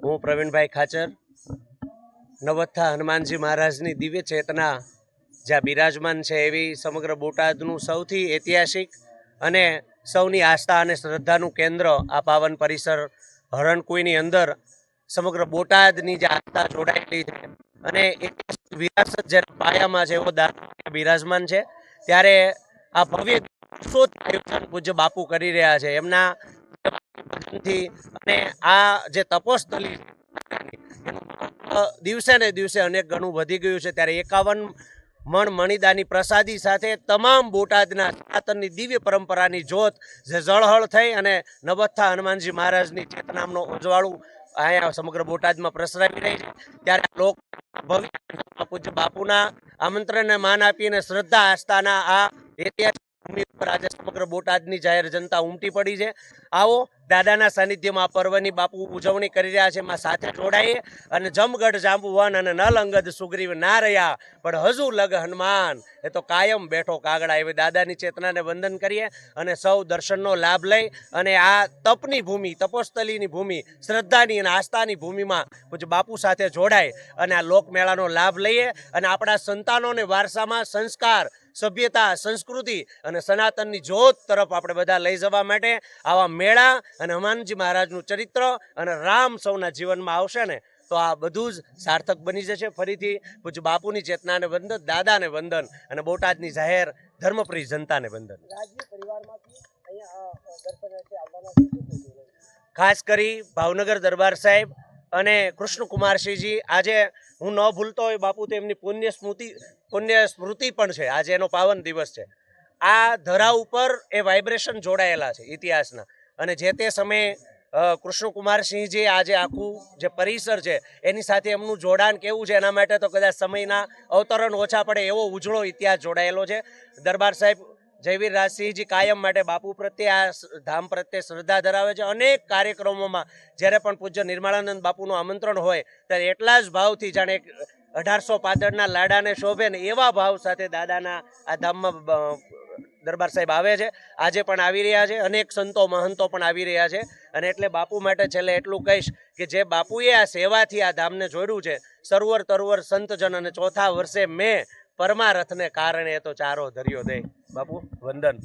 હું પ્રવીણભાઈ ખાચર, નવથા હનુમાનજી મહારાજની દિવ્ય ચેતના જ્યાં બિરાજમાન છે એવી સમગ્ર બોટાદનું સૌથી ઐતિહાસિક અને સૌની આસ્થા અને શ્રદ્ધાનું કેન્દ્ર આ પાવન પરિસર હરણકુઈની અંદર સમગ્ર બોટાદની જે આસ્થા જોડાયેલી છે અને વિરાસત જેના પાયામાં છે એવો દાદા બિરાજમાન છે, ત્યારે આ ભવ્ય આયોજન પૂજ્ય બાપુ કરી રહ્યા છે એમના અને આ જે તપોસ્થલી દિવસે ને દિવસે અનેક ગણું વધી ગયું છે, ત્યારે 51 મણ મણિદાની પ્રસાદી સાથે તમામ બોટાદના સનાતનની દિવ્ય પરંપરાની જ્યોત જે ઝળહળ થઈ અને નવથા હનુમાનજી મહારાજની ચેતનામનો ઉજવાળું અહીંયા સમગ્ર બોટાદમાં પ્રસરાવી રહી છે, ત્યારે લોક ભવ્ય પૂજ્ય બાપુના આમંત્રણને માન આપીને શ્રદ્ધા આસ્થાના આ ઐતિહાસિક ભૂમિ ઉપર આજે સમગ્ર બોટાદની જાહેર જનતા ઉમટી પડી છે। આવો દાદાના સાનિધ્યમાં પર્વની બાપુ ઉજવણી કરી રહ્યા છે, એમાં સાથે જોડાઈએ અને જમગઢ જાંબુવન અને નલ અંગદ સુગ્રીવ ના રહ્યા પણ હજુ લગ હનુમાન એ તો કાયમ બેઠો કાગડા, એવી દાદાની ચેતનાને વંદન કરીએ અને સૌ દર્શનનો લાભ લઈ અને આ તપની ભૂમિ, તપોસ્થલીની ભૂમિ, શ્રદ્ધાની અને આસ્થાની ભૂમિમાં પૂજ્ય બાપુ સાથે જોડાય અને આ લોકમેળાનો લાભ લઈએ અને આપણા સંતાનોને વારસામાં સંસ્કાર, સભ્યતા, સંસ્કૃતિ અને સનાતનની જ્યોત તરફ આપણે બધા લઈ જવા માટે આવા મેળા અને હનુમાનજી મહારાજનું ચરિત્ર અને રામ સૌના જીવનમાં આવશે ને તો આ બધું જ સાર્થક બની જશે। ફરીથી પૂજ્ય બાપુની ચેતનાને વંદન, દાદાને વંદન અને બોટાદની જાહેર ધર્મપ્રિય જનતાને વંદન। ખાસ કરી ભાવનગર દરબાર સાહેબ અને કૃષ્ણકુમારસિંહજી, આજે હું ન ભૂલતો હોય બાપુ તો એમની પુણ્ય સ્મૃતિ પણ છે, આજે એનો પાવન દિવસ છે। આ ધરા ઉપર એ વાઇબ્રેશન જોડાયેલા છે ઇતિહાસના અને જે તે સમયે કૃષ્ણકુમારસિંહજી આજે આખું જે પરિસર છે એની સાથે એમનું જોડાણ કેવું છે એના માટે તો કદાચ સમયના અવતરણ ઓછા પડે એવો ઉજળો ઇતિહાસ જોડાયેલો છે। દરબાર સાહેબ જયવીર રાજસિંહજી કાયમ માટે બાપુ પ્રત્યે, આ ધામ પ્રત્યે શ્રદ્ધા ધરાવે છે। અનેક કાર્યક્રમોમાં જ્યારે પણ પૂજ્ય નિર્મળાનંદ બાપુનું આમંત્રણ હોય ત્યારે એટલા જ ભાવથી જાણે 1800 પાદરના લાડાને શોભે ને એવા ભાવ સાથે દાદાના આ ધામમાં દરબાર સાહેબ આવે છે, આજે પણ આવી રહ્યા છે, અનેક સંતો મહંતો પણ આવી રહ્યા છે અને એટલે બાપુ માટે છેલ્લે એટલું કહીશ કે જે બાપુએ આ સેવાથી આ ધામને જોડ્યું છે, સરવર તરવર સંતજન અને ચોથા વર્ષે મેં પરમારથને કારણે તો ચારો ધર્યો દે। બાપુ વંદન।